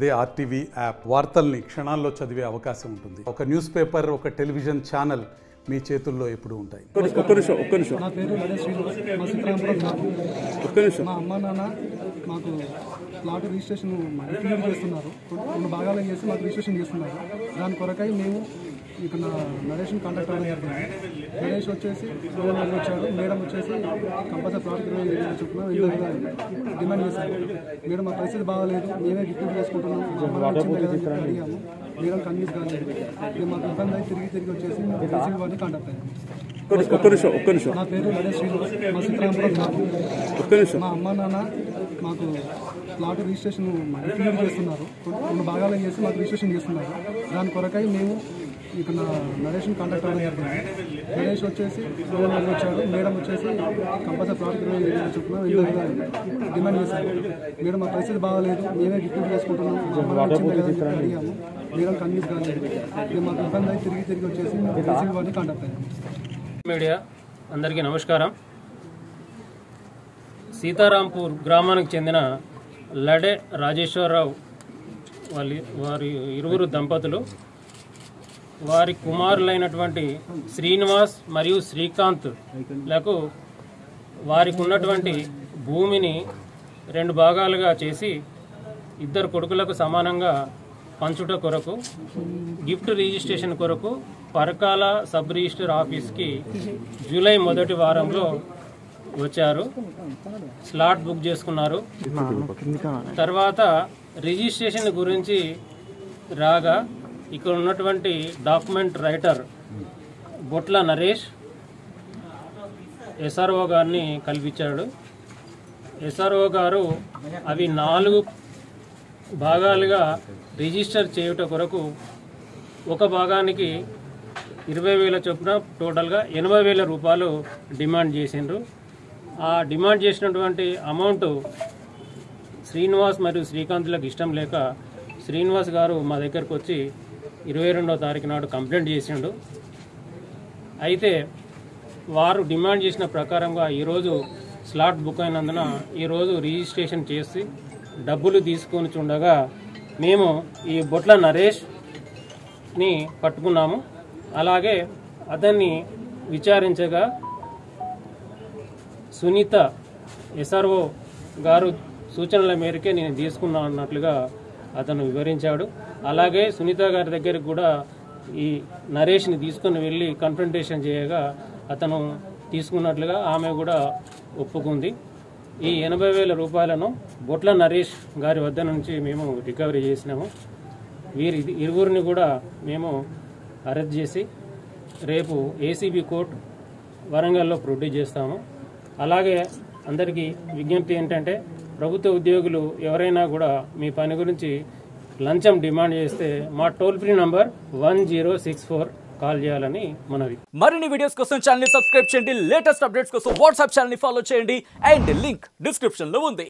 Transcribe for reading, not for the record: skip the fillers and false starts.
అదే RTV app వార్తల్ని క్షణాల్లో చదివే అవకాశం ఉంటుంది. ఒక న్యూస్ పేపర్, ఒక టెలివిజన్ ఛానల్ మీ చేతుల్లో ఎప్పుడు ఉంటాయి. ఒక్క నిమిషం. నా పేరు నరేష్ శ్రీనివాస్. మా సీతారాంపురం. మా అమ్మ నాన్న మాకు ప్లాట్ రిజిస్ట్రేషన్ క్లియర్ చేస్తున్నారు. 2 భాగాలు చేసి మాకు రిజిస్ట్రేషన్ చేస్తున్నారు. దాని కొరకై మేము ఇక్కడ నరేష్ని కాంటాక్ట్ అవ్వడం జరిగింది. నరేష్ వచ్చేసి వచ్చాడు. మేడం వచ్చేసి కంపల్సరీ ప్లాట్ 20,000 చొప్పున డిమాండ్ చేశారు. మేడం మా పరిస్థితి బాగాలేదు, మేమే గిఫ్ట్ చేసుకుంటున్నాం, మా అమ్మ అడిగాము. మేడం కన్విన్స్ కాలేదు. మేము మాకు ఇబ్బంది అయి తిరిగి వచ్చేసి రిసీవ్ వాడిని కాంటాక్ట్ అయ్యాము. ఒక్క నిమిషం. నా పేరు నరేష్ శ్రీనివాస్. మా సీతారాంపురం. మా అమ్మ నాన్న మాకు ప్లాట్ రిజిస్ట్రేషన్ క్లియర్ చేస్తున్నారు. 2 భాగాలు చేసి మాకు రిజిస్ట్రేషన్ చేస్తున్నారు. దాని కొరకై మేము ఇక్కడ నరేష్ని కాంటాక్ట్ అవ్వడం జరిగింది. నరేష్ వచ్చేసి వచ్చాడు. మేడం వచ్చేసి కంపల్సరీ ప్లాట్ 20,000 చొప్పున డిమాండ్ చేశారు. మేడం మా పరిస్థితి బాగాలేదు, మేమే గిఫ్ట్ చేసుకుంటున్నాం, మా అమ్మ అడిగాము. మేడం కన్విన్స్ కాలేదు. మేము మాకు ఇబ్బంది అయి తిరిగి వచ్చేసి రిసీవ్ వాడిని కాంటాక్ట్ అయ్యాము. మీడియా అందరికీ నమస్కారం. సీతారాంపూర్ గ్రామానికి చెందిన లడే రాజేశ్వరరావు వారి ఇరువురు దంపతులు వారి కుమారులైనటువంటి శ్రీనివాస్ మరియు శ్రీకాంత్ లకు వారికి ఉన్నటువంటి భూమిని 2 భాగాలుగా చేసి 2 కొడుకులకు సమానంగా పంచుట కొరకు గిఫ్ట్ రిజిస్ట్రేషన్ కొరకు పరకాల సబ్ రిజిస్టర్ ఆఫీస్కి జూలై మొదటి వారంలో వచ్చారు. స్లాట్ బుక్ చేసుకున్నారు. తర్వాత రిజిస్ట్రేషన్ గురించి రాగా ఇక్కడ ఉన్నటువంటి డాక్యుమెంట్ రైటర్ బొట్ల నరేష్ ఎస్ఆర్ఓ గారిని కల్పించాడు. ఎస్ఆర్ఓ గారు అవి 4 భాగాలుగా రిజిస్టర్ చేయుట కొరకు ఒక భాగానికి 20,000 చొప్పున టోటల్గా 80,000 రూపాయలు డిమాండ్ చేసిండ్రు. ఆ డిమాండ్ చేసినటువంటి అమౌంట్ శ్రీనివాస్ మరియు శ్రీకాంత్లకు ఇష్టం లేక శ్రీనివాస్ గారు మా దగ్గరకు వచ్చి 22వ తారీఖు నాడు కంప్లైంట్ చేసిండు. అయితే వారు డిమాండ్ చేసిన ప్రకారంగా ఈరోజు స్లాట్ బుక్ అయినందున ఈరోజు రిజిస్ట్రేషన్ చేసి డబ్బులు తీసుకొని చూడగా మేము ఈ బొట్ల నరేష్ని పట్టుకున్నాము. అలాగే అతన్ని విచారించగా సునీత ఎస్ఆర్ఓ గారు సూచనల మేరకే నేను తీసుకున్నా అన్నట్లుగా అతను వివరించాడు. అలాగే సునీత గారి దగ్గరికి కూడా ఈ నరేష్ని తీసుకుని వెళ్ళి కన్ఫ్రంటేషన్ చేయగా అతను తీసుకున్నట్లుగా ఆమె కూడా ఒప్పుకుంది. ఈ 80,000 రూపాయలను బొట్ల నరేష్ గారి వద్ద నుంచి మేము రికవరీ చేసినాము. వీరి ఇరువురిని కూడా మేము అరెస్ట్ చేసి రేపు ఏసీబీ కోర్టు వరంగల్లో ప్రొడ్యూస్ చేస్తాము. అలాగే అందరికీ విజ్ఞప్తి ఏంటంటే ప్రభుత్వ ఉద్యోగులు ఎవరైనా కూడా మీ పని గురించి లంచం డిమాండ్ చేస్తే మా టోల్ ఫ్రీ నంబర్ 1064 కాల్ చేయాలని మనవి. మరిన్ని వీడియోస్ కోసం ఛానల్ ని సబ్స్క్రైబ్ చేయండి. లేటెస్ట్ అప్డేట్స్ కోసం వాట్సాప్ ఛానల్ ని ఫాలో చేయండి. అండ్ లింక్ డిస్క్రిప్షన్ లో ఉంది.